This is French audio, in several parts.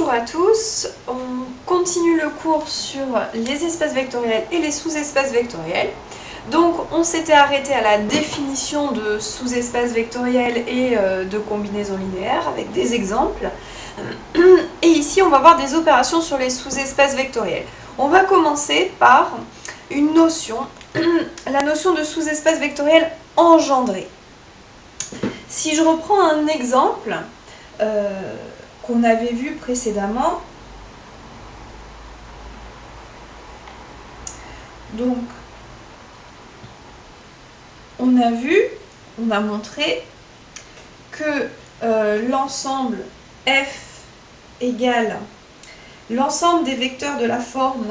Bonjour à tous, on continue le cours sur les espaces vectoriels et les sous-espaces vectoriels. Donc on s'était arrêté à la définition de sous-espaces vectoriels et de combinaisons linéaires avec des exemples. Et ici on va voir des opérations sur les sous-espaces vectoriels. On va commencer par une notion, la notion de sous-espace vectoriel engendré. Si je reprends un exemple qu'on avait vu précédemment, donc on a montré que l'ensemble f égale l'ensemble des vecteurs de la forme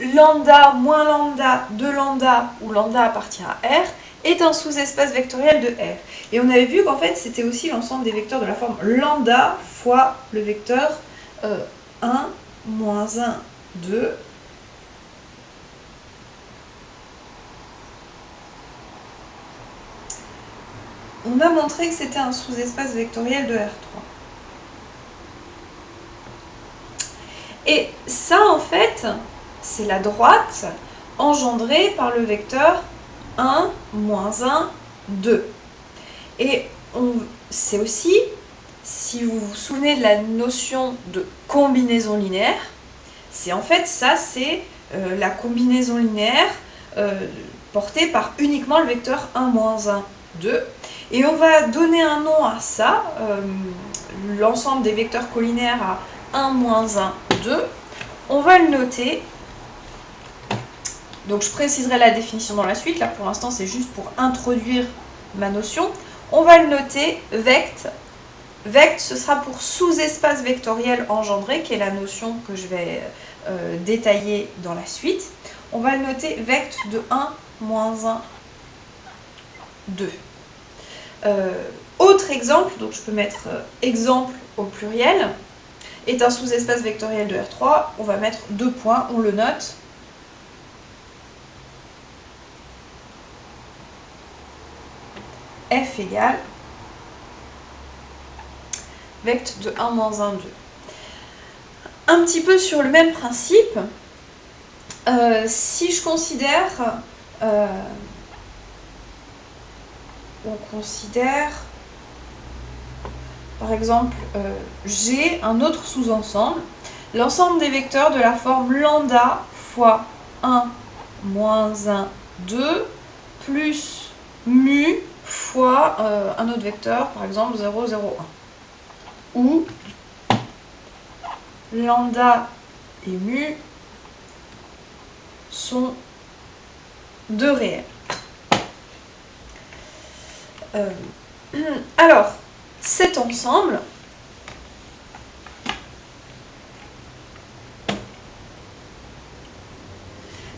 lambda moins lambda de lambda, où lambda appartient à R, est un sous-espace vectoriel de R. Et on avait vu qu'en fait, c'était aussi l'ensemble des vecteurs de la forme lambda fois le vecteur 1, moins 1, 2. On a montré que c'était un sous-espace vectoriel de R3. Et ça, en fait, c'est la droite engendrée par le vecteur 1, moins 1, 2. Et c'est aussi, si vous vous souvenez de la notion de combinaison linéaire, c'est en fait ça, c'est la combinaison linéaire portée par uniquement le vecteur 1, moins 1, 2. Et on va donner un nom à ça, l'ensemble des vecteurs collinaires à 1, moins 1, 2. On va le noter. Donc je préciserai la définition dans la suite. Là pour l'instant c'est juste pour introduire ma notion. On va le noter vect. Vect, ce sera pour sous-espace vectoriel engendré, qui est la notion que je vais détailler dans la suite. On va le noter vect de 1, moins 1, 2. Autre exemple, donc je peux mettre exemple au pluriel, est un sous-espace vectoriel de R3. On va mettre 2 points, on le note. F égale vect de 1, moins 1, 2. Un petit peu sur le même principe, si je considère, par exemple, G, un autre sous-ensemble, l'ensemble des vecteurs de la forme lambda fois 1, moins 1, 2, plus mu fois un autre vecteur, par exemple 0, 0, 1, où lambda et mu sont deux réels. Alors, cet ensemble,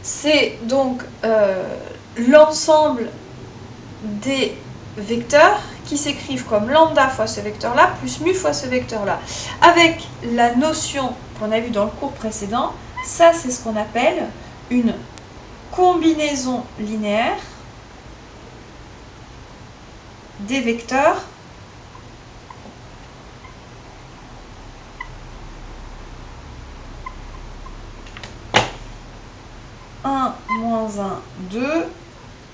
c'est donc l'ensemble des vecteurs qui s'écrivent comme lambda fois ce vecteur-là, plus mu fois ce vecteur-là. Avec la notion qu'on a vue dans le cours précédent, ça c'est ce qu'on appelle une combinaison linéaire des vecteurs moins 1, 2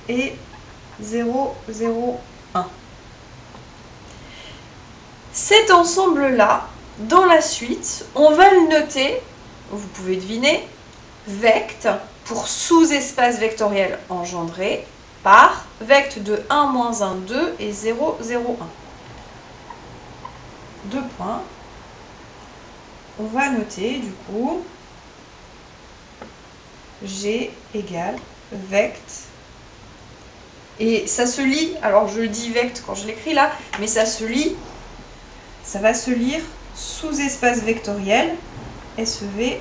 et 0, 0, 1. Cet ensemble-là, dans la suite, on va le noter, vous pouvez deviner, vect pour sous-espace vectoriel engendré par vect de 1, moins 1, 2 et 0, 0, 1. 2 points. On va noter du coup G égale vect. Et ça se lit, alors je le dis vect quand je l'écris là, mais ça se lit, ça va se lire sous-espace vectoriel, SEV,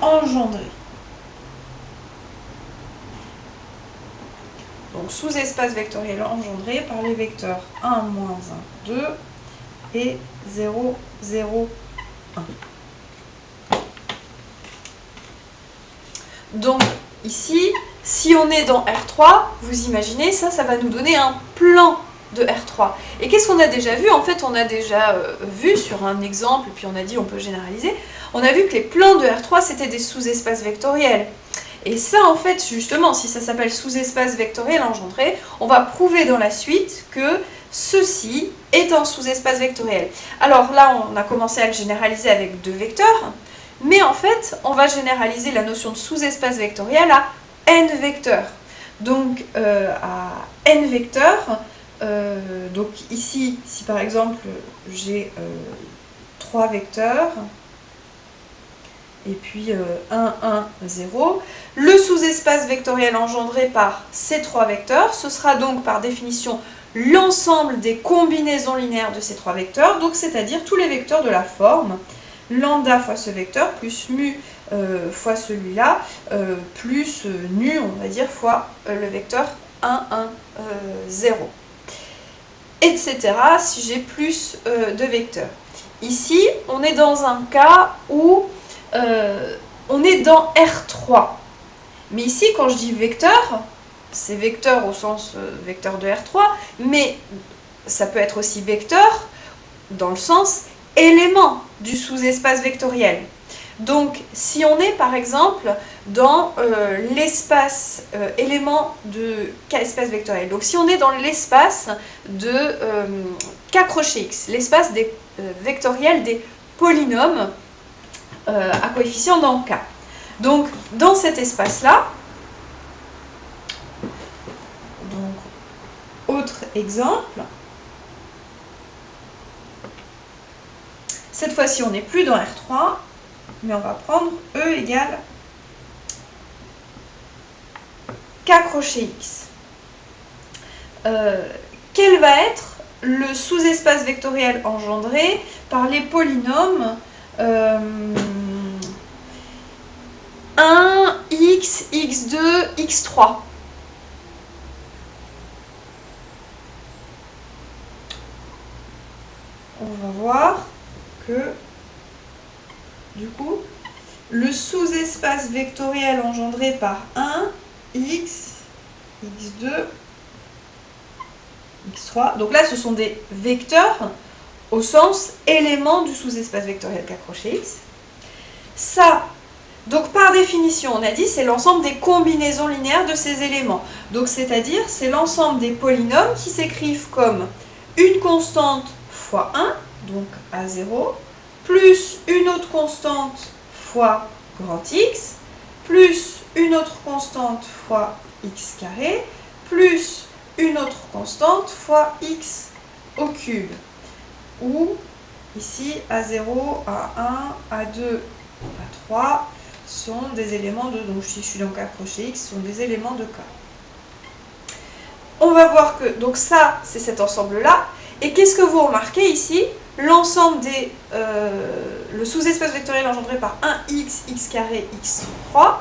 engendré. Donc sous-espace vectoriel engendré par les vecteurs 1, moins 1, 2 et 0, 0, 1. Donc ici, si on est dans R3, vous imaginez, ça va nous donner un plan de R3. Et qu'est-ce qu'on a déjà vu? En fait, on a déjà vu sur un exemple, puis on a dit on peut généraliser, on a vu que les plans de R3, c'était des sous-espaces vectoriels. Et ça, en fait, justement, si ça s'appelle sous-espace vectoriel engendré, on va prouver dans la suite que ceci est un sous-espace vectoriel. Alors là, on a commencé à le généraliser avec 2 vecteurs, mais en fait, on va généraliser la notion de sous-espace vectoriel à n vecteurs. Donc, à n vecteurs, donc ici, si par exemple, j'ai 3 vecteurs, et puis 1, 1, 0. Le sous-espace vectoriel engendré par ces 3 vecteurs, ce sera donc par définition l'ensemble des combinaisons linéaires de ces 3 vecteurs, donc c'est-à-dire tous les vecteurs de la forme lambda fois ce vecteur, plus mu fois celui-là, plus nu, on va dire, fois le vecteur 1, 1, 0. Etc. si j'ai plus de vecteurs. Ici, on est dans un cas où on est dans R3. Mais ici, quand je dis vecteur, c'est vecteur au sens vecteur de R3, mais ça peut être aussi vecteur dans le sens élément du sous-espace vectoriel. Donc, si on est par exemple dans l'espace élément de K espace vectoriel, donc si on est dans l'espace de K crochet X, l'espace des vectoriel des polynômes à coefficient dans K. Donc, dans cet espace-là, autre exemple, cette fois-ci, on n'est plus dans R3, mais on va prendre E égale K crochet X. Quel va être le sous-espace vectoriel engendré par les polynômes 1, x, x2, x3. On va voir que, du coup, le sous-espace vectoriel engendré par 1, x, x2, x3. Donc là, ce sont des vecteurs au sens élément du sous-espace vectoriel K crochet X. Ça, donc par définition, on a dit, c'est l'ensemble des combinaisons linéaires de ces éléments. Donc c'est-à-dire, c'est l'ensemble des polynômes qui s'écrivent comme une constante fois 1, donc A0, plus une autre constante fois grand X, plus une autre constante fois x carré, plus une autre constante fois x au cube. Ou ici, A0, A1, A2, A3 sont des éléments de... Donc si je suis dans K crochet X, sont des éléments de K. On va voir que... Donc ça, c'est cet ensemble-là. Et qu'est-ce que vous remarquez ici? L'ensemble des... le sous-espace vectoriel engendré par 1x, x carré, x3,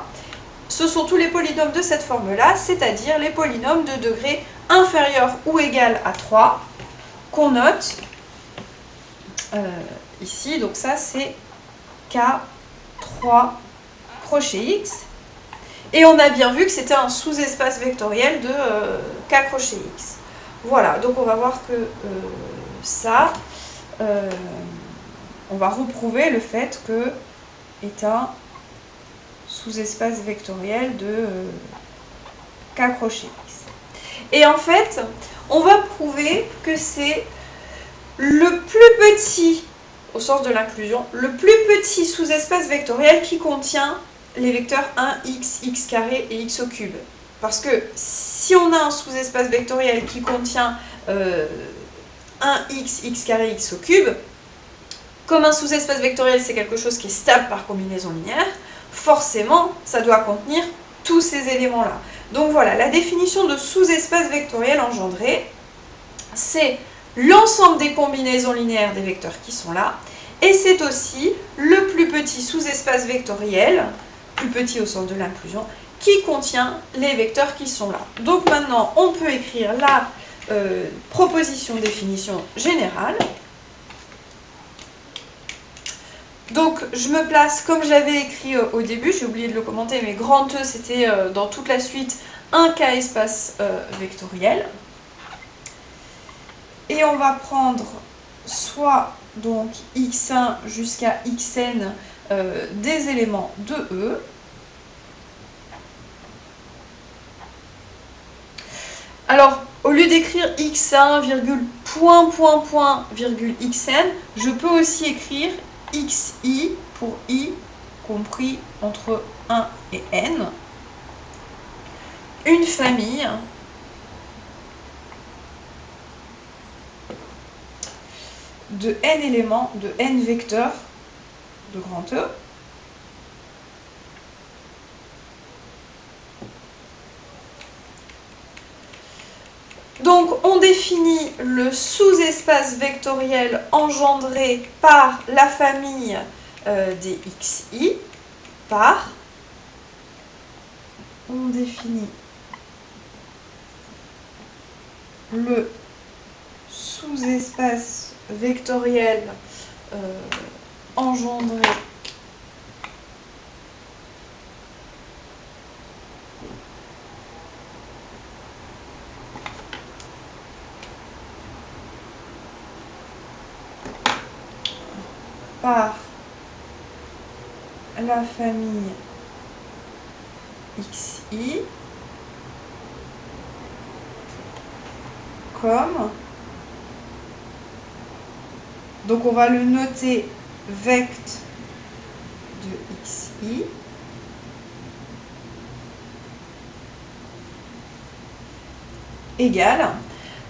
ce sont tous les polynômes de cette forme-là, c'est-à-dire les polynômes de degré inférieur ou égal à 3, qu'on note ici. Donc ça, c'est K3 crochet X. Et on a bien vu que c'était un sous-espace vectoriel de K crochet X. Voilà, donc on va voir que ça, on va reprouver le fait que est un sous-espace vectoriel de K crochet X. Et en fait, on va prouver que c'est le plus petit, au sens de l'inclusion, le plus petit sous-espace vectoriel qui contient les vecteurs 1x, x carré et x au cube. Parce que si on a un sous-espace vectoriel qui contient 1x, x carré, x au cube, comme un sous-espace vectoriel c'est quelque chose qui est stable par combinaison linéaire, forcément ça doit contenir tous ces éléments-là. Donc voilà, la définition de sous-espace vectoriel engendré, c'est l'ensemble des combinaisons linéaires des vecteurs qui sont là, et c'est aussi le plus petit sous-espace vectoriel, plus petit au sens de l'inclusion, qui contient les vecteurs qui sont là. Donc maintenant, on peut écrire la proposition définition générale. Donc je me place comme j'avais écrit au début, j'ai oublié de le commenter, mais grand E c'était dans toute la suite un K espace vectoriel. Et on va prendre soit donc x1 jusqu'à xn des éléments de E. Alors, au lieu d'écrire x1, point, point, point, xn, je peux aussi écrire xi pour i compris entre 1 et n. Une famille de n éléments, de n vecteurs de grand E. Donc, on définit le sous-espace vectoriel engendré par la famille des xi par, on définit le sous-espace vectoriel engendré par la famille xi comme, donc on va le noter vect de xi égale,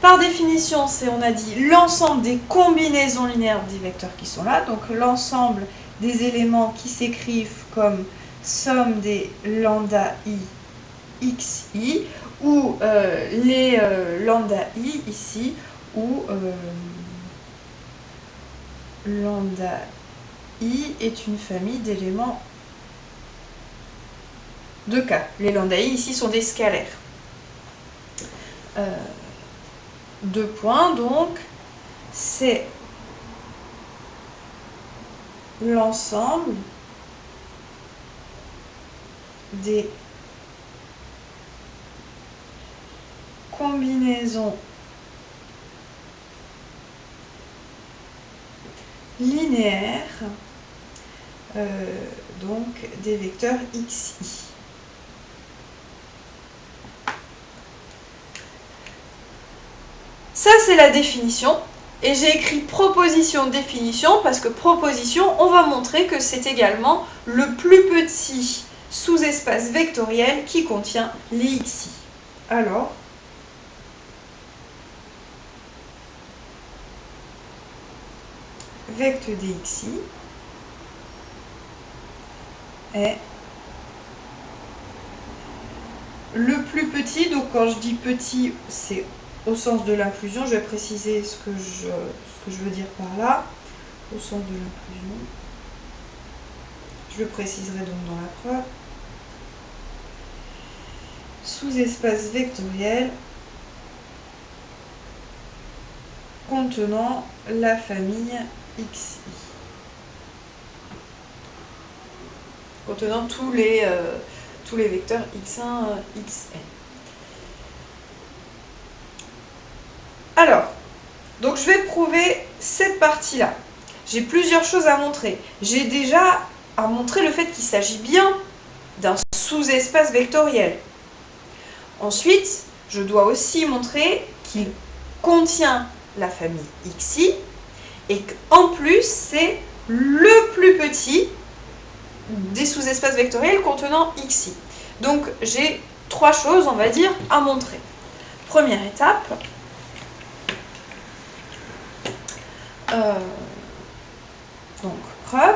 par définition, c'est, on a dit, l'ensemble des combinaisons linéaires des vecteurs qui sont là, donc l'ensemble des éléments qui s'écrivent comme somme des lambda i xi, ou les lambda i ici, ou lambda i est une famille d'éléments de K. Les lambda i ici sont des scalaires. Deux points, donc c'est l'ensemble des combinaisons linéaires donc des vecteurs xi. Ça, c'est la définition. Et j'ai écrit proposition, définition, parce que proposition, on va montrer que c'est également le plus petit sous-espace vectoriel qui contient les xi. Alors, vect des xi est le plus petit. Donc quand je dis petit, c'est au sens de l'inclusion. Je vais préciser ce que je veux dire par là. Au sens de l'inclusion. Je le préciserai donc dans la preuve. Sous-espace vectoriel contenant la famille xi. Contenant tous les vecteurs x1, xn. Alors, donc je vais prouver cette partie-là. J'ai plusieurs choses à montrer. J'ai déjà à montrer le fait qu'il s'agit bien d'un sous-espace vectoriel. Ensuite, je dois aussi montrer qu'il contient la famille xi et qu'en plus, c'est le plus petit des sous-espaces vectoriels contenant xi. Donc, j'ai trois choses, on va dire, à montrer. Première étape, donc preuve.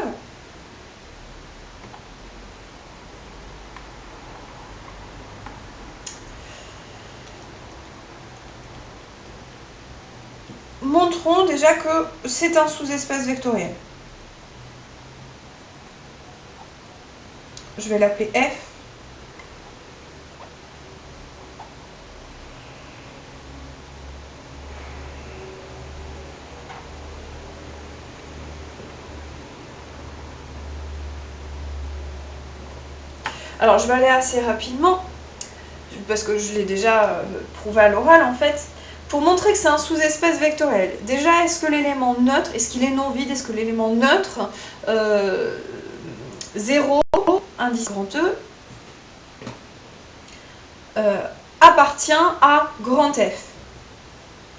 Montrons déjà que c'est un sous-espace vectoriel. Je vais l'appeler F. Alors, je vais aller assez rapidement, parce que je l'ai déjà prouvé à l'oral en fait. pour montrer que c'est un sous-espace vectoriel, déjà, est-ce que l'élément neutre, est-ce qu'il est non vide, est-ce que l'élément neutre 0, indice grand E, appartient à grand F.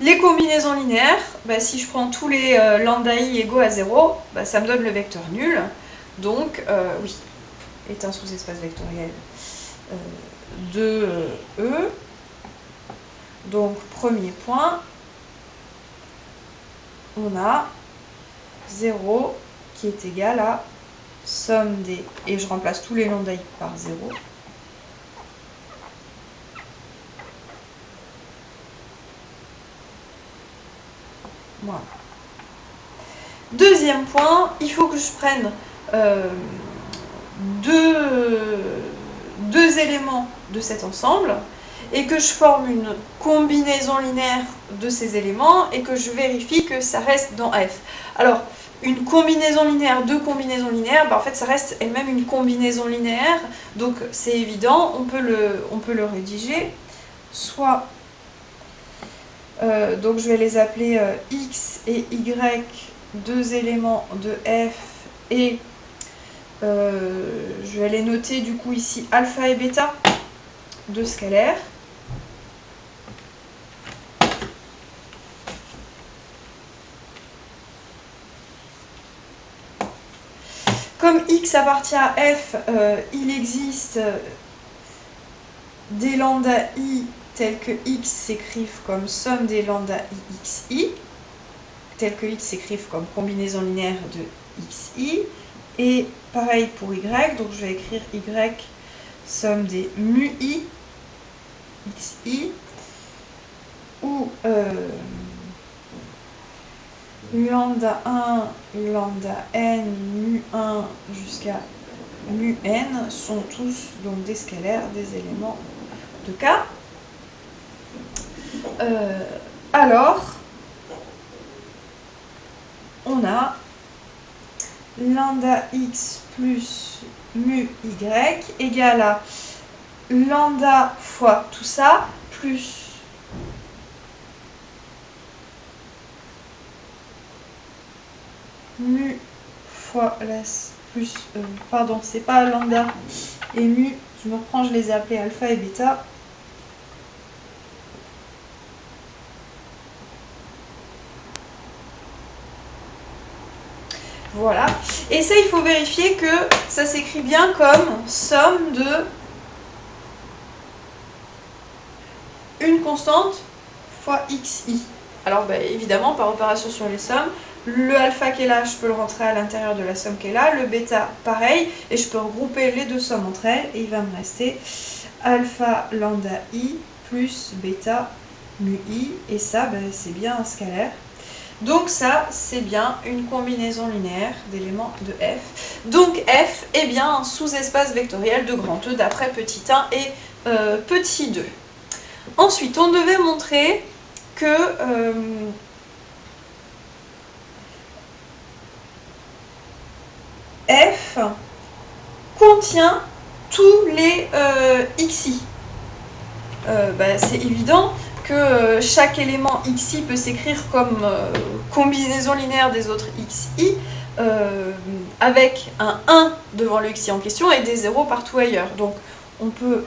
Les combinaisons linéaires, bah, si je prends tous les lambda i égaux à 0, bah, ça me donne le vecteur nul. Donc, oui, est un sous-espace vectoriel de E. Donc, premier point, on a 0 qui est égal à somme des... Et je remplace tous les lambda i par 0. Voilà. Deuxième point, il faut que je prenne deux éléments de cet ensemble et que je forme une combinaison linéaire de ces éléments et que je vérifie que ça reste dans F. Alors, une combinaison linéaire, deux combinaisons linéaires, bah en fait ça reste elle-même une combinaison linéaire, donc c'est évident, on peut le rédiger, soit, donc je vais les appeler X et Y, deux éléments de F, et je vais les noter du coup ici alpha et bêta, deux scalaires. Comme X appartient à F, il existe des lambda I tels que X s'écrivent comme somme des lambda I XI, tels que X s'écrivent comme combinaison linéaire de XI, et pareil pour Y, donc je vais écrire Y somme des mu I XI, ou lambda 1, lambda n, mu 1 jusqu'à mu n sont tous donc des scalaires, des éléments de K. Alors, on a lambda x plus mu y égale à lambda fois tout ça plus mu fois plus, pardon, c'est pas lambda et mu, je me reprends, je les ai appelés alpha et bêta. Voilà. Et ça, il faut vérifier que ça s'écrit bien comme somme de une constante fois xi. Alors, bah, évidemment, par opération sur les sommes, le alpha qui est là, je peux le rentrer à l'intérieur de la somme qui est là. Le bêta, pareil. Et je peux regrouper les deux sommes entre elles. Et il va me rester alpha lambda i plus bêta mu i. Et ça, bah, c'est bien un scalaire. Donc ça, c'est bien une combinaison linéaire d'éléments de F. Donc F est bien un sous-espace vectoriel de grand E d'après petit 1 et petit 2. Ensuite, on devait montrer que F contient tous les xi. C'est évident que chaque élément xi peut s'écrire comme combinaison linéaire des autres xi avec un 1 devant le xi en question et des 0 partout ailleurs. Donc on peut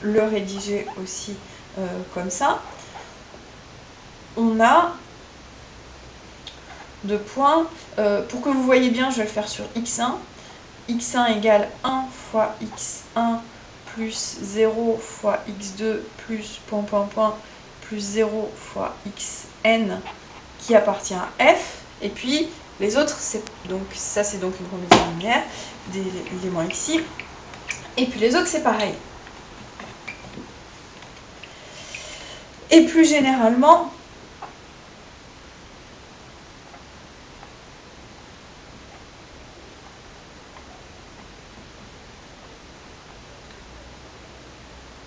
le rédiger aussi comme ça. On a deux points. Pour que vous voyez bien, je vais le faire sur x1. x1 égale 1 fois x1 plus 0 fois x2 plus point point point plus 0 fois xn qui appartient à f. Et puis les autres, donc ça c'est donc une combinaison linéaire des éléments xi. Et puis les autres c'est pareil. Et plus généralement,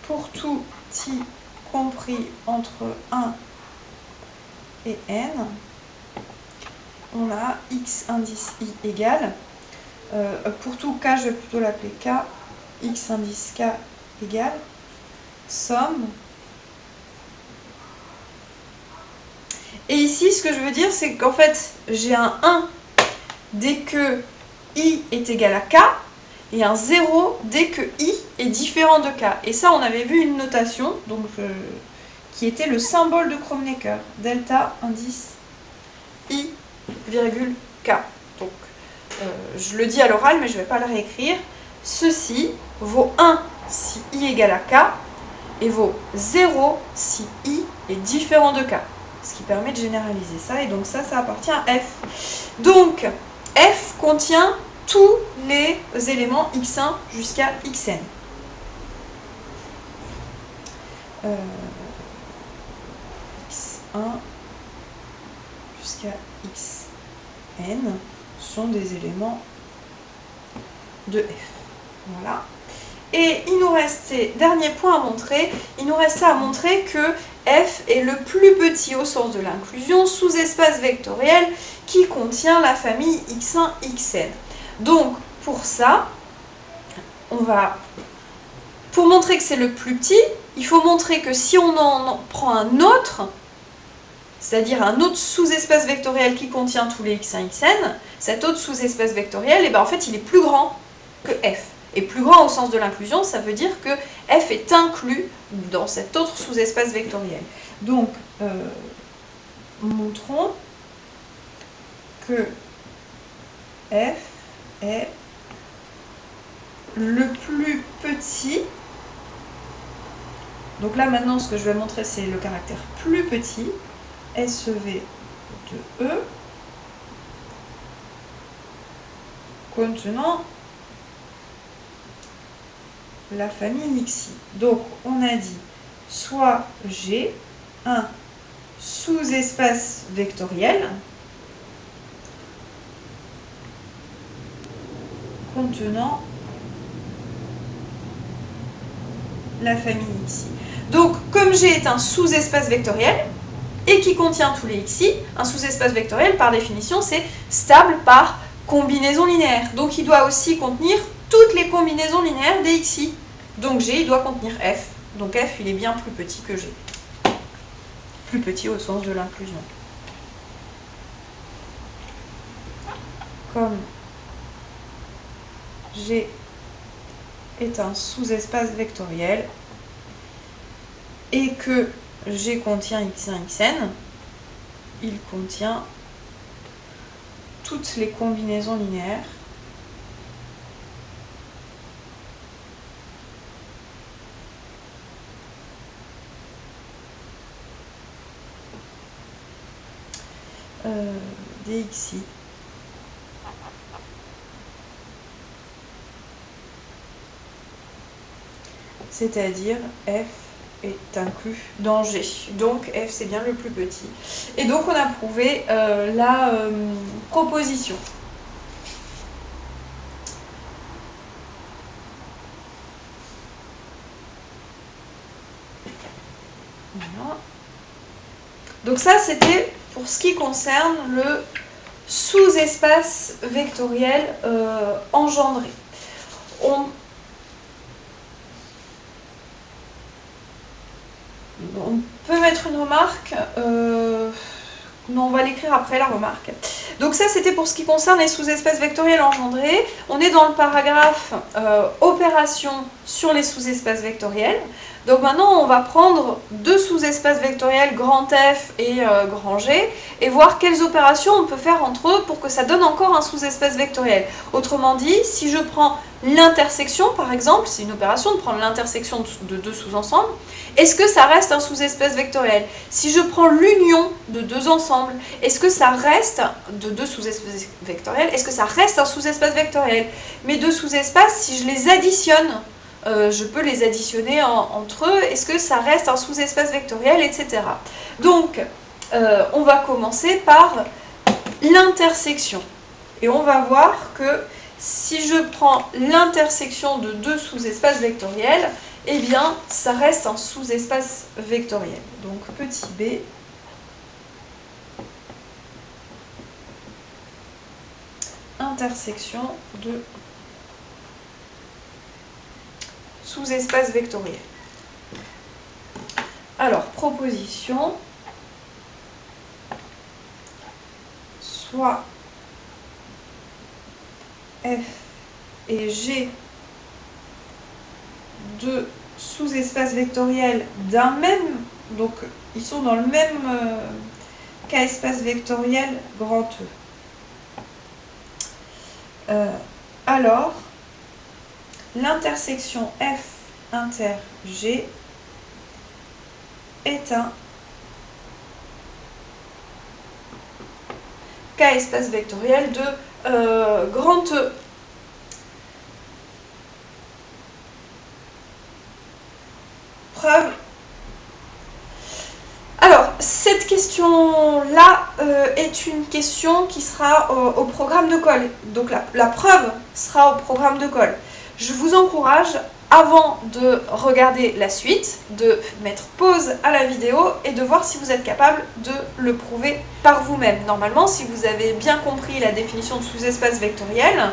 pour tout i compris entre 1 et n, on a x indice i égale, pour tout k, je vais plutôt l'appeler k, x indice k égale somme Et ici, ce que je veux dire, c'est qu'en fait, j'ai un 1 dès que I est égal à K, et un 0 dès que I est différent de K. Et ça, on avait vu une notation donc, qui était le symbole de Kronecker. Delta indice I, virgule K. Donc, je le dis à l'oral, mais je ne vais pas le réécrire. Ceci vaut 1 si I égale à K et vaut 0 si I est différent de K. Ce qui permet de généraliser ça. Et donc ça appartient à F. Donc, F contient tous les éléments x1 jusqu'à xn. X1 jusqu'à xn sont des éléments de F. Voilà. Et il nous restait, dernier point à montrer, il nous restait à montrer que F est le plus petit au sens de l'inclusion sous-espace vectoriel qui contient la famille x1, xn. Donc, pour ça, pour montrer que c'est le plus petit, il faut montrer que si on en prend un autre, c'est-à-dire un autre sous-espace vectoriel qui contient tous les x1, xn, cet autre sous-espace vectoriel, et ben en fait, il est plus grand que F. Et plus grand au sens de l'inclusion, ça veut dire que F est inclus dans cet autre sous-espace vectoriel. Donc, montrons que F est le plus petit. Donc là, maintenant, ce que je vais montrer, c'est le caractère plus petit, SEV de E, contenant la famille xi. Donc, on a dit soit j'ai un sous-espace vectoriel contenant la famille xi. Donc, comme G est un sous-espace vectoriel et qui contient tous les xi, un sous-espace vectoriel, par définition, c'est stable par combinaison linéaire. Donc, il doit aussi contenir toutes les combinaisons linéaires des xi. Donc, G, il doit contenir F. Donc, F, il est bien plus petit que G. Plus petit au sens de l'inclusion. Comme G est un sous-espace vectoriel et que G contient x1, xn, il contient toutes les combinaisons linéaires des xi. C'est-à-dire F est inclus dans G. Donc F, c'est bien le plus petit. Et donc, on a prouvé la proposition. Voilà. Donc ça, c'était pour ce qui concerne le sous-espace vectoriel engendré. On peut mettre une remarque. Non, on va l'écrire après la remarque. Donc ça, c'était pour ce qui concerne les sous-espaces vectoriels engendrés. On est dans le paragraphe opération sur les sous-espaces vectoriels. Donc maintenant, on va prendre deux sous-espaces vectoriels grand F et grand G et voir quelles opérations on peut faire entre eux pour que ça donne encore un sous-espace vectoriel. Autrement dit, si je prends l'intersection, par exemple, c'est une opération de prendre l'intersection de deux sous-ensembles, est-ce que ça reste un sous-espace vectoriel? Si je prends l'union de deux ensembles, est-ce que ça reste de deux sous-espaces vectoriels? Est-ce que ça reste un sous-espace vectoriel? Mes deux sous-espaces, si je les additionne, je peux les additionner entre eux. Est-ce que ça reste un sous-espace vectoriel, etc. Donc, on va commencer par l'intersection. Et on va voir que si je prends l'intersection de deux sous-espaces vectoriels, eh bien, ça reste un sous-espace vectoriel. Donc, petit b, intersection de sous-espace vectoriel. Alors, proposition. soit F et G de sous-espaces vectoriels d'un même, donc ils sont dans le même cas espace vectoriel grand E. Alors, l'intersection F inter G est un cas espace vectoriel de grand E. Preuve. Alors, cette question-là est une question qui sera au programme de colle. Donc, la preuve sera au programme de colle. Je vous encourage, avant de regarder la suite, de mettre pause à la vidéo et de voir si vous êtes capable de le prouver par vous-même. Normalement, si vous avez bien compris la définition de sous-espace vectoriel,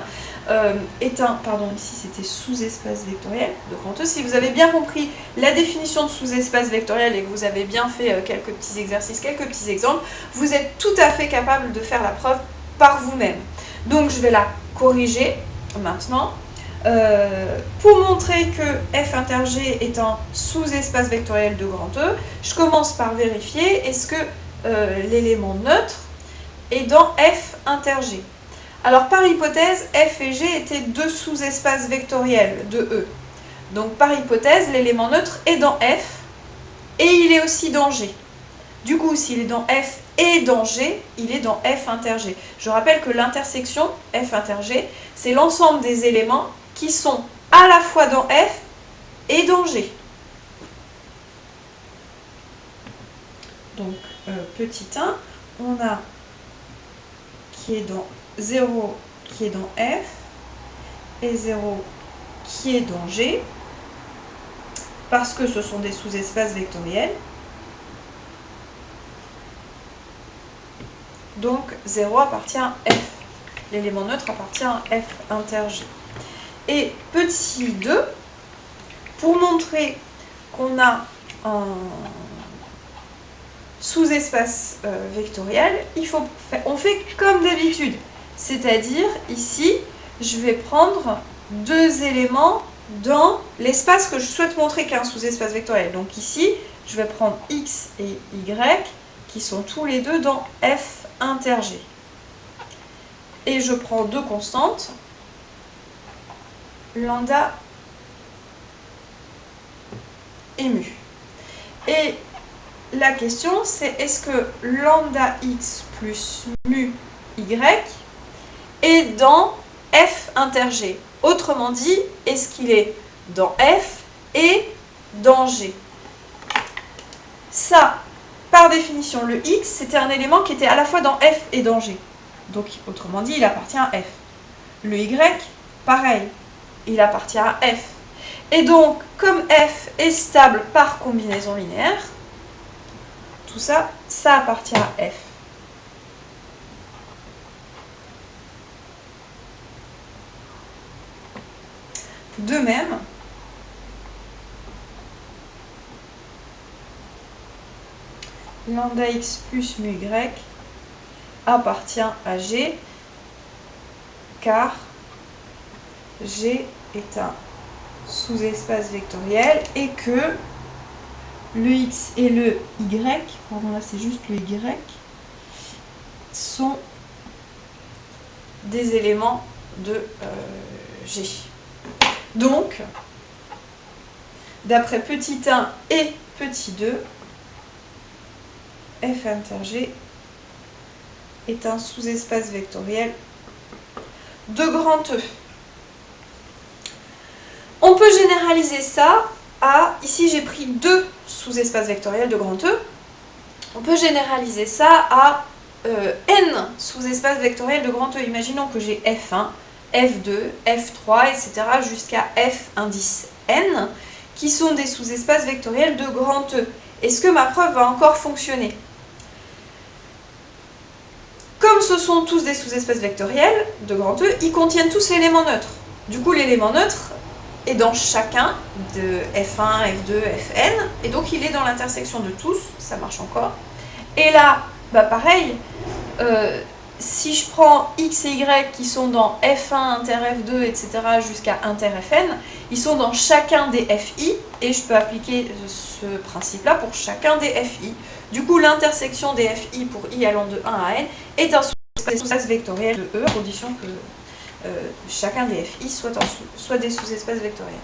ici c'était sous-espace vectoriel de grand E. Si vous avez bien compris la définition de sous-espace vectoriel et que vous avez bien fait quelques petits exercices, quelques petits exemples, vous êtes tout à fait capable de faire la preuve par vous-même. Donc je vais la corriger maintenant. Pour montrer que F inter G est un sous-espace vectoriel de grand E, je commence par vérifier est-ce que l'élément neutre est dans F inter G. Alors par hypothèse, F et G étaient deux sous-espaces vectoriels de E. Donc par hypothèse, l'élément neutre est dans F et il est aussi dans G. Du coup, s'il est dans F et dans G, il est dans F inter G. Je rappelle que l'intersection F inter G, c'est l'ensemble des éléments qui sont à la fois dans F et dans G. Donc, petit 1, on a qui est dans 0 qui est dans F et 0 qui est dans G, parce que ce sont des sous-espaces vectoriels. Donc 0 appartient à F. L'élément neutre appartient à F inter G. Et petit 2, pour montrer qu'on a un sous-espace vectoriel, on fait comme d'habitude. C'est-à-dire, ici, je vais prendre deux éléments dans l'espace que je souhaite montrer qu'un sous-espace vectoriel. Donc ici, je vais prendre X et Y, qui sont tous les deux dans F inter G. Et je prends deux constantes, lambda et mu. Et la question, c'est est-ce que lambda x plus mu y est dans F inter G? Autrement dit, est-ce qu'il est dans F et dans G? Ça, par définition, le x, c'était un élément qui était à la fois dans F et dans G. Donc, autrement dit, il appartient à F. Le y, pareil, il appartient à F. Et donc, comme F est stable par combinaison linéaire, tout ça, ça appartient à F. De même, lambda x plus mu y appartient à G, car G est un sous-espace vectoriel et que le x et le y, pardon là c'est juste le y, sont des éléments de G. Donc, d'après petit 1 et petit 2, F inter G est un sous-espace vectoriel de grand E. On peut généraliser ça à, ici j'ai pris deux sous-espaces vectoriels de grand E, on peut généraliser ça à n sous-espaces vectoriels de grand E. Imaginons que j'ai F1, F2, F3, etc. jusqu'à F indice n, qui sont des sous-espaces vectoriels de grand E. Est-ce que ma preuve va encore fonctionner? Comme ce sont tous des sous-espaces vectoriels de grand E, ils contiennent tous l'élément neutre. Du coup, l'élément neutre est dans chacun de F1, F2, Fn, et donc il est dans l'intersection de tous, ça marche encore. Et là, bah pareil, si je prends x et y qui sont dans f1, inter f2, etc. jusqu'à inter fn, ils sont dans chacun des fi, et je peux appliquer ce principe-là pour chacun des fi. Du coup, l'intersection des fi pour i allant de 1 à n est un sous-espace vectoriel de E, à condition que chacun des fi soit des sous-espaces vectoriels.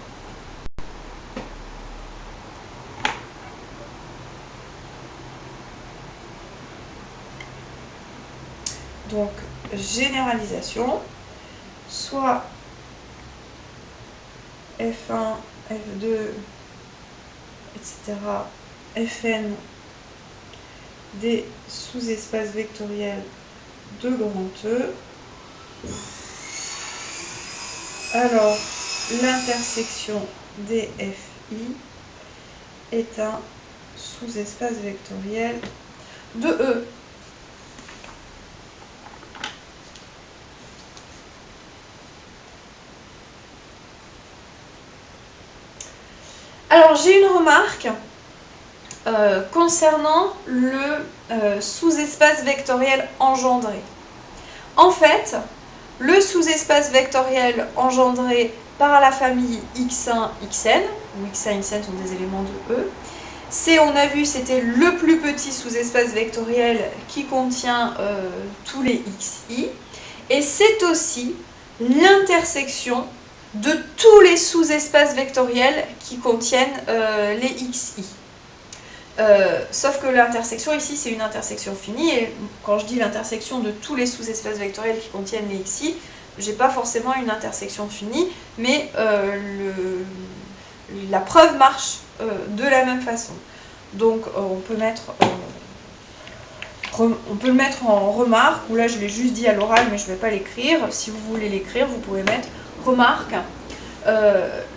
Donc, généralisation, soit F1, F2, etc., Fn des sous-espaces vectoriels de grand E. Alors, l'intersection des Fi est un sous-espace vectoriel de E. Alors, j'ai une remarque concernant le sous-espace vectoriel engendré. En fait, le sous-espace vectoriel engendré par la famille x1, xn, où x1 et xn sont des éléments de E, on a vu, c'était le plus petit sous-espace vectoriel qui contient tous les xi, et c'est aussi l'intersection de tous les sous-espaces vectoriels qui contiennent les xi. Sauf que l'intersection ici, c'est une intersection finie, et quand je dis l'intersection de tous les sous-espaces vectoriels qui contiennent les xi, j'ai pas forcément une intersection finie, mais la preuve marche de la même façon. Donc on peut le mettre en remarque, ou là je l'ai juste dit à l'oral mais je ne vais pas l'écrire. Si vous voulez l'écrire, vous pouvez mettre remarque.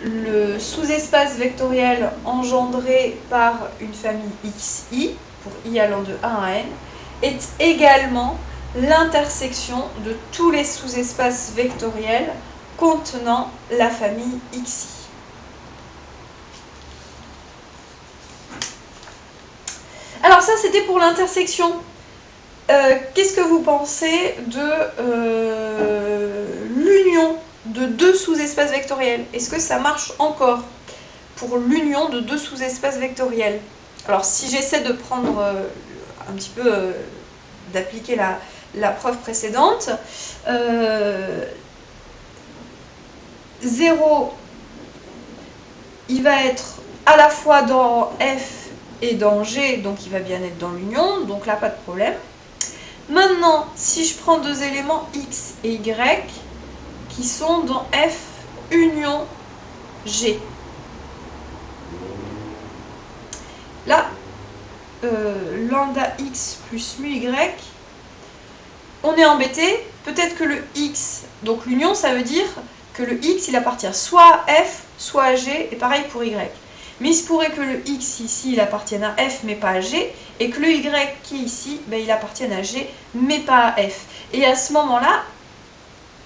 Le sous-espace vectoriel engendré par une famille xi, pour i allant de 1 à n, est également l'intersection de tous les sous-espaces vectoriels contenant la famille xi. Alors ça, c'était pour l'intersection. Qu'est-ce que vous pensez de l'union de deux sous-espaces vectoriels? Est-ce que ça marche encore pour l'union de deux sous-espaces vectoriels? Alors si j'essaie de prendre un petit peu, d'appliquer la preuve précédente, 0, il va être à la fois dans F et dans G, donc il va bien être dans l'union, donc là pas de problème. Maintenant, si je prends deux éléments X et Y qui sont dans F union G, là, lambda X plus mu Y, on est embêté, peut-être que le X, donc l'union, ça veut dire que le X, il appartient soit à F, soit à G, et pareil pour Y. Mais il se pourrait que le X ici, il appartienne à F, mais pas à G, et que le Y qui est ici, ben, il appartienne à G, mais pas à F. Et à ce moment-là,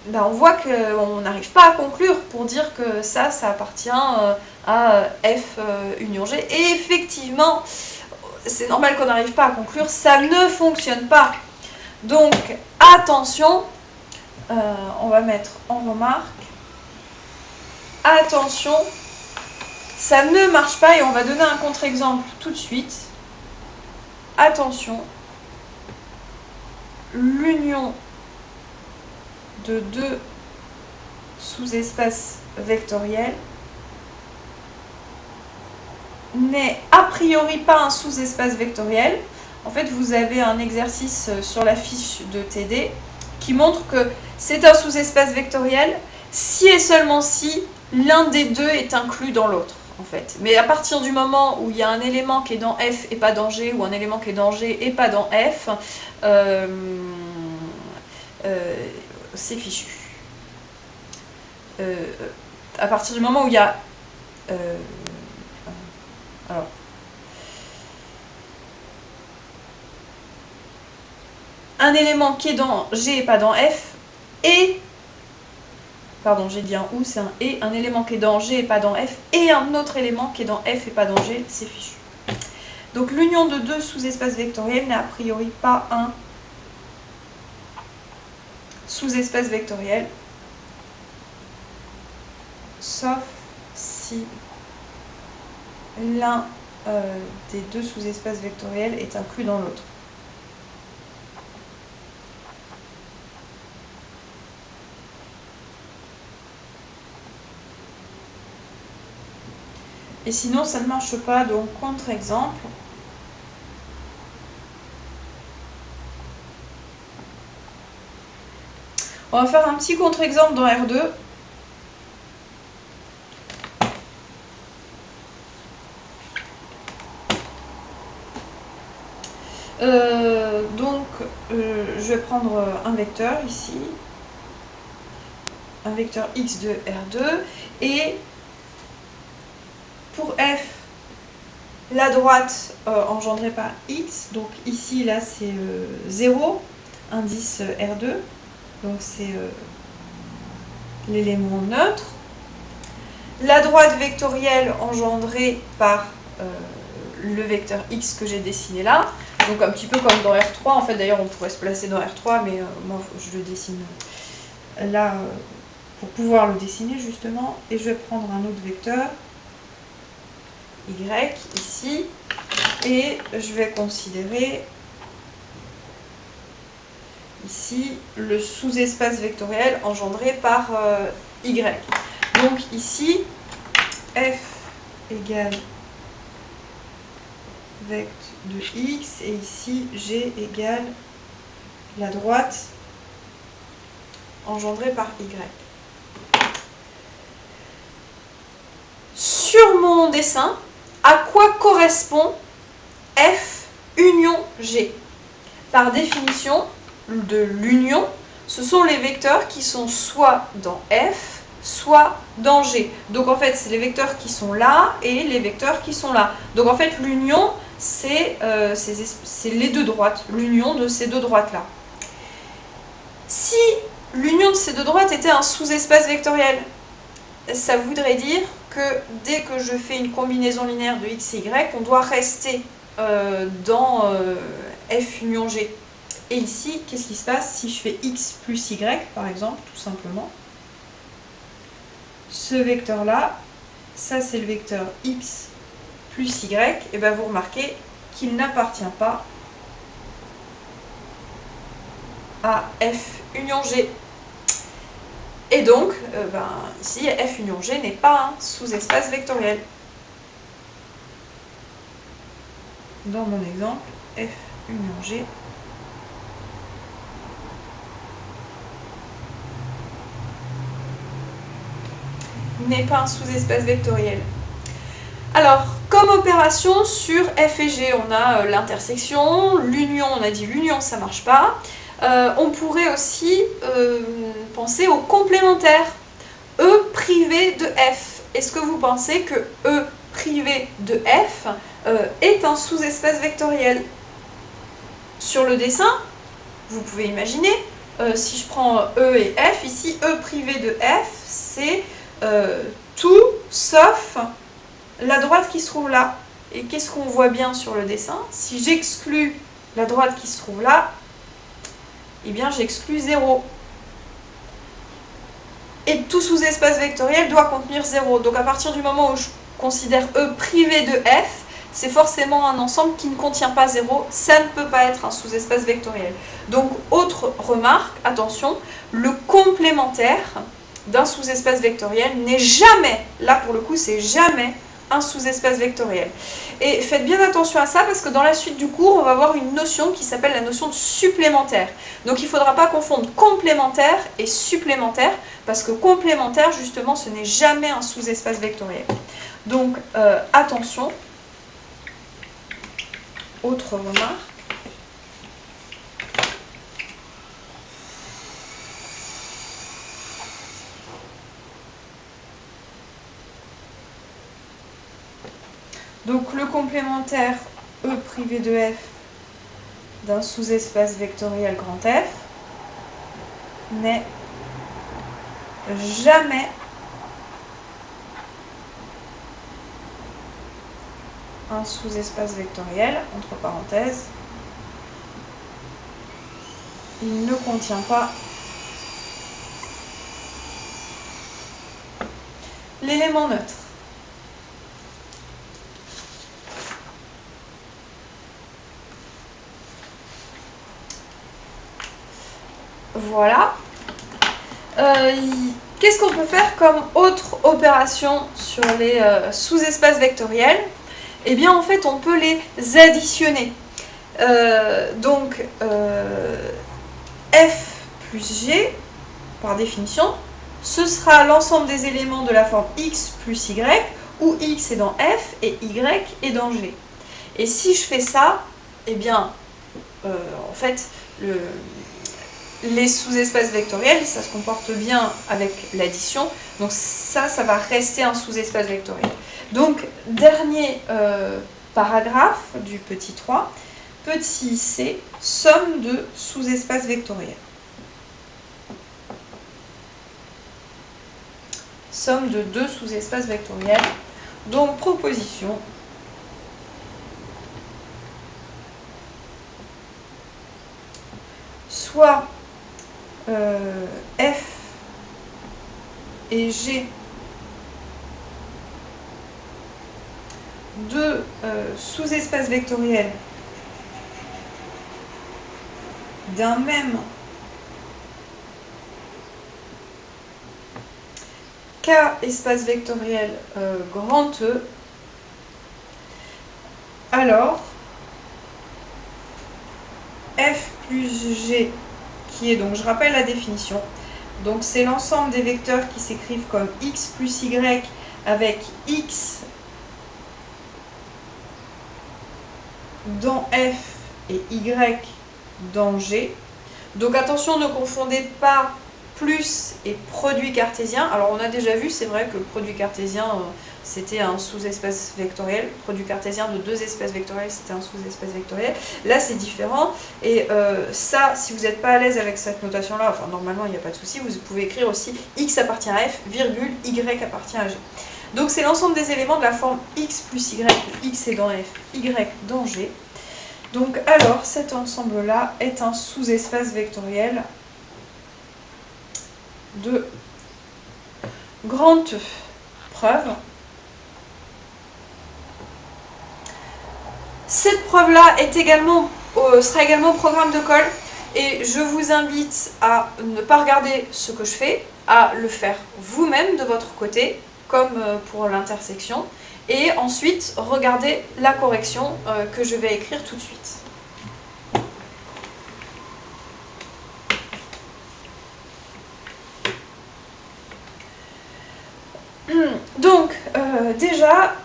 ben, on voit qu'on n'arrive pas à conclure pour dire que ça appartient à F union G. Et effectivement, c'est normal qu'on n'arrive pas à conclure, ça ne fonctionne pas. Donc, attention, on va mettre en remarque, attention, ça ne marche pas, et on va donner un contre-exemple tout de suite. Attention, l'union de deux sous-espaces vectoriels n'est a priori pas un sous-espace vectoriel. En fait, vous avez un exercice sur la fiche de TD qui montre que c'est un sous-espace vectoriel si et seulement si l'un des deux est inclus dans l'autre. En fait. Mais à partir du moment où il y a un élément qui est dans F et pas dans G, ou un élément qui est dans G et pas dans F, c'est fichu. À partir du moment où il y a... alors, un élément qui est dans G et pas dans F, et... Pardon, j'ai dit un ou, c'est un et, un élément qui est dans G et pas dans F, et un autre élément qui est dans F et pas dans G, c'est fichu. Donc l'union de deux sous-espaces vectoriels n'est a priori pas un sous-espace vectoriel, sauf si l'un des deux sous-espaces vectoriels est inclus dans l'autre. Et sinon, ça ne marche pas. Donc, contre-exemple. On va faire un petit contre-exemple dans R2. Je vais prendre un vecteur ici. Un vecteur x de R2. Et pour f, la droite engendrée par x, donc ici, là, c'est 0, indice R2, donc c'est l'élément neutre. La droite vectorielle engendrée par le vecteur x que j'ai dessiné là, donc un petit peu comme dans R3, en fait, d'ailleurs, on pourrait se placer dans R3, mais moi, je le dessine là pour pouvoir le dessiner, justement, et je vais prendre un autre vecteur, y ici, et je vais considérer ici le sous-espace vectoriel engendré par y. Donc ici, f égale vect de x, et ici g égale la droite engendrée par y. Sur mon dessin, à quoi correspond f union g? Par définition de l'union, ce sont les vecteurs qui sont soit dans f, soit dans g. Donc en fait, c'est les vecteurs qui sont là et les vecteurs qui sont là. Donc en fait, l'union, c'est les deux droites, l'union de ces deux droites-là. Si l'union de ces deux droites était un sous-espace vectoriel, ça voudrait dire que dès que je fais une combinaison linéaire de x et y, on doit rester dans f union g. Et ici, qu'est-ce qui se passe si je fais x plus y, par exemple, tout simplement? Ce vecteur-là, ça c'est le vecteur x plus y, et bien vous remarquez qu'il n'appartient pas à f union g. Et donc, ici, f union g n'est pas un sous-espace vectoriel. Dans mon exemple, f union g n'est pas un sous-espace vectoriel. Alors, comme opération sur f et g, on a l'intersection, l'union, on a dit l'union, ça ne marche pas. On pourrait aussi penser au complémentaire, E privé de f. Est-ce que vous pensez que E privé de f est un sous-espace vectoriel? Sur le dessin, vous pouvez imaginer, si je prends E et f, ici E privé de f, c'est tout sauf la droite qui se trouve là. Et qu'est-ce qu'on voit bien sur le dessin? Si j'exclus la droite qui se trouve là, eh bien j'exclus 0. Et tout sous-espace vectoriel doit contenir 0. Donc à partir du moment où je considère E privé de f, c'est forcément un ensemble qui ne contient pas 0. Ça ne peut pas être un sous-espace vectoriel. Donc autre remarque, attention, le complémentaire d'un sous-espace vectoriel n'est jamais, là pour le coup c'est jamais un sous-espace vectoriel. Et faites bien attention à ça parce que dans la suite du cours, on va avoir une notion qui s'appelle la notion de supplémentaire. Donc il ne faudra pas confondre complémentaire et supplémentaire parce que complémentaire, justement, ce n'est jamais un sous-espace vectoriel. Donc attention. Autre remarque. Donc le complémentaire E privé de f d'un sous-espace vectoriel grand F n'est jamais un sous-espace vectoriel, entre parenthèses. Il ne contient pas l'élément neutre. Voilà. Qu'est-ce qu'on peut faire comme autre opération sur les sous-espaces vectoriels? Eh bien, en fait, on peut les additionner. F plus G, par définition, ce sera l'ensemble des éléments de la forme X plus Y, où X est dans F et Y est dans G. Et si je fais ça, eh bien, en fait, les sous-espaces vectoriels, ça se comporte bien avec l'addition. Donc ça va rester un sous-espace vectoriel. Donc, dernier paragraphe du petit 3, petit c, somme de sous-espaces vectoriels. Somme de deux sous-espaces vectoriels. Donc, proposition. Soit F et G de sous-espaces vectoriels d'un même K espace vectoriel grand E, alors F plus G, qui est donc, je rappelle la définition, donc c'est l'ensemble des vecteurs qui s'écrivent comme X plus Y avec X dans F et Y dans G. Donc attention, ne confondez pas plus et produit cartésien. Alors on a déjà vu, c'est vrai que le produit cartésien c'était un sous-espace vectoriel. Produit cartésien de deux espaces vectoriels, c'était un sous-espace vectoriel. Là c'est différent. Et ça, si vous n'êtes pas à l'aise avec cette notation-là, enfin normalement il n'y a pas de souci, vous pouvez écrire aussi X appartient à F, virgule, Y appartient à G. Donc c'est l'ensemble des éléments de la forme X plus Y, X est dans F, Y dans G. Donc alors cet ensemble-là est un sous-espace vectoriel de grand E. Preuve. Cette preuve-là sera également au programme de colle et je vous invite à ne pas regarder ce que je fais, à le faire vous-même de votre côté, comme pour l'intersection, et ensuite regardez la correction que je vais écrire tout de suite. Donc, déjà,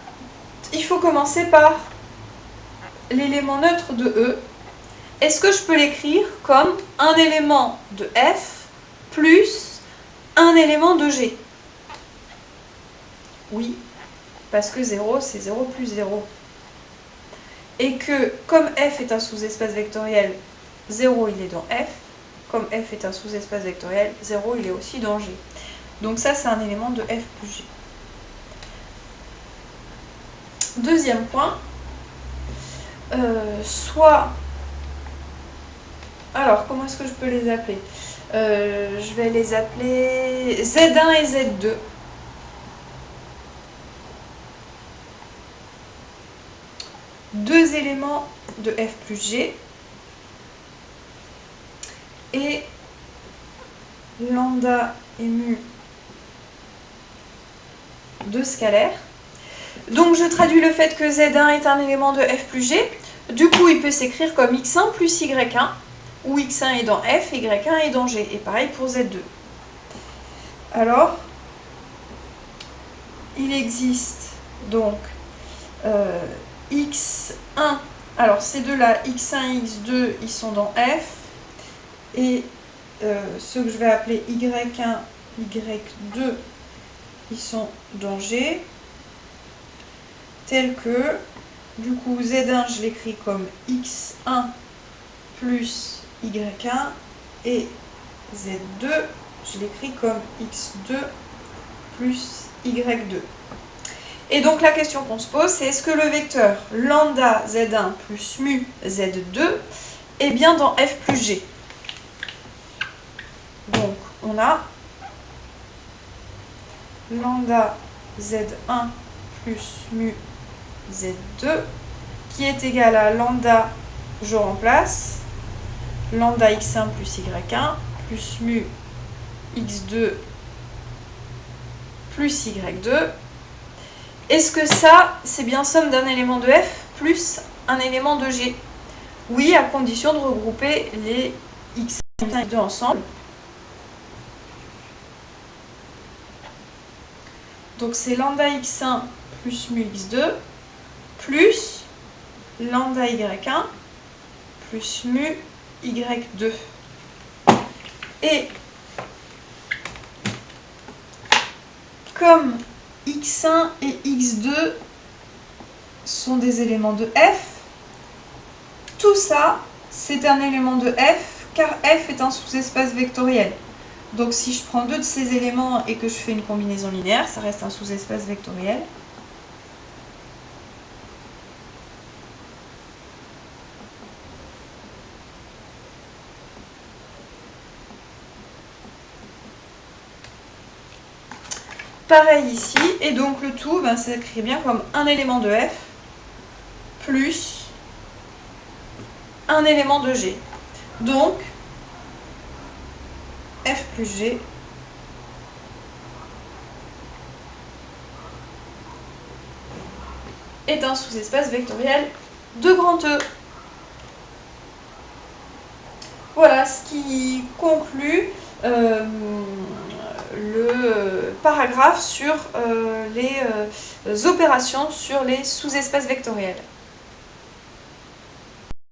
il faut commencer par l'élément neutre de E. Est-ce que je peux l'écrire comme un élément de F plus un élément de G? Oui, parce que 0, c'est 0 plus 0. Et que, comme F est un sous-espace vectoriel, 0, il est dans F. Comme F est un sous-espace vectoriel, 0, il est aussi dans G. Donc ça, c'est un élément de F plus G. Deuxième point, alors, comment est-ce que je peux les appeler? Je vais les appeler Z1 et Z2. Deux éléments de F plus G et lambda et mu de scalaire. Donc je traduis le fait que Z1 est un élément de F plus G. Du coup, il peut s'écrire comme X1 plus Y1, où X1 est dans F, Y1 est dans G. Et pareil pour Z2. Alors, il existe donc X1. Alors ces deux-là, X1 et X2, ils sont dans F. Et ceux que je vais appeler Y1, Y2, ils sont dans G. Tel que, du coup, Z1, je l'écris comme X1 plus Y1 et Z2, je l'écris comme X2 plus Y2. Et donc la question qu'on se pose, c'est est-ce que le vecteur lambda Z1 plus mu Z2 est bien dans F plus G? Donc on a lambda Z1 plus mu Z2 qui est égal à lambda, je remplace, lambda x1 plus y1 plus mu x2 plus y2. Est-ce que ça, c'est bien somme d'un élément de f plus un élément de g? Oui, à condition de regrouper les x1 et y2 ensemble. Donc c'est lambda x1 plus mu x2 plus lambda y1 plus mu y2. Et comme x1 et x2 sont des éléments de f, tout ça, c'est un élément de f, car f est un sous-espace vectoriel. Donc si je prends deux de ces éléments et que je fais une combinaison linéaire, ça reste un sous-espace vectoriel. Pareil ici, et donc le tout, ça s'écrit bien comme un élément de f plus un élément de g. Donc, f plus g est un sous-espace vectoriel de grand E. Voilà ce qui conclut le paragraphe sur les opérations sur les sous-espaces vectoriels.